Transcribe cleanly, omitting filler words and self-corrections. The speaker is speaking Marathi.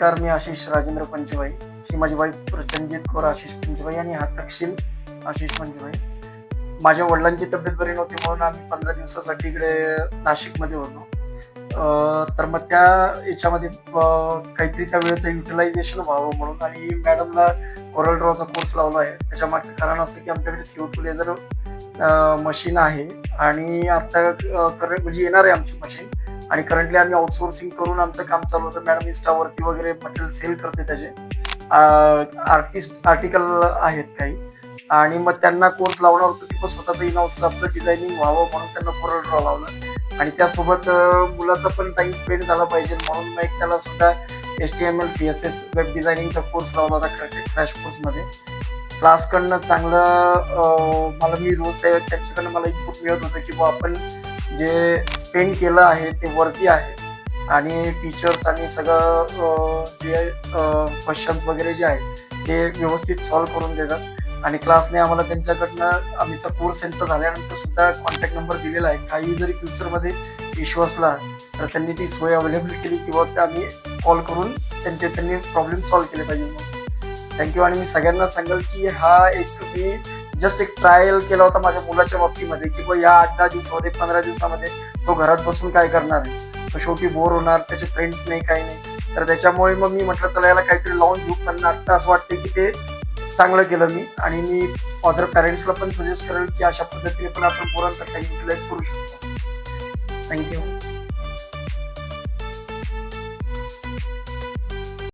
नमस्कार, मी आशिष राजेंद्र पंचभाई. ही माझी वाईफ प्रचंजित कौर आशिष पंचभाई आणि हा तक्षिल आशिष पंचभाई. माझ्या वडिलांची तब्येत बरी नव्हती म्हणून आम्ही 15 दिवसासाठी इकडे नाशिकमध्ये होतो. तर मग त्या याच्यामध्ये काहीतरी त्या वेळेचं युटिलायझेशन व्हावं म्हणून आणि मॅडमला कोरल ड्रॉचा कोर्स लावला आहे. त्याच्या मागचं कारण असं की आमच्याकडे CO2 लेझर मशीन आहे आणि आता करंट म्हणजे येणार आहे आमची मशीन आणि करंटली आम्ही आउटसोर्सिंग करून आमचं काम चालू होतं. मॅडम इन्स्टावरती वगैरे मटेरियल सेल करते त्याचे आर्टिकल आहेत काही आणि मग त्यांना कोर्स लावणार होतो की स्वतःचं इन हाऊस आपलं डिझायनिंग व्हावं म्हणून त्यांना कोरल ड्रॉ लावलं आणि त्यासोबत मुलाचा पण टाइम स्पेंड झाला पाहिजे म्हणून मग एक त्याला सुद्धा HTML CSS वेब डिझायनिंगचा कोर्स लावला होता क्रॅश कोर्समध्ये. क्लासकडनं चांगलं मला मी रोज त्यांच्याकडनं मला इनपुट मिळत होतं की आपण जे स्पेंड केलं आहे ते वरती आहे आणि टीचर्स आणि सगळं जे क्वेश्चन्स वगैरे जे आहेत ते व्यवस्थित सॉल्व्ह करून देतात आणि क्लासने आम्हाला त्यांच्याकडनं आमचा कोर्स त्यांचा झाल्यानंतर सुद्धा कॉन्टॅक्ट नंबर दिलेला आहे. काही जरी फ्युचरमध्ये इश्यू असला तर त्यांनी ती सोय अवेलेबल केली किंवा ते आम्ही कॉल करून त्यांनी प्रॉब्लेम सॉल्व्ह केले पाहिजे म्हणून. थँक्यू. आणि मी सगळ्यांना सांगेल की हा एक मी जस्ट एक ट्रायल केला होता माझ्या मुलाच्या बाबतीमध्ये की या 8-10 दिवसामध्ये 15 दिवसामध्ये तो घरात बसून काय करणार आहे, तो शेवटी बोर होणार, त्याचे फ्रेंड्स नाही काही नाही. तर त्याच्यामुळे मग मी म्हटलं चला याला काहीतरी लावून घेऊ. त्यांना आत्ता असं वाटतं की ते चांगलं केलं मी आणि मी अदर पॅरेंट्सला पण सजेस्ट करेल की अशा पद्धतीने पण आपण पोरांचा काही युटिलाइज करू शकतो. थँक्यू.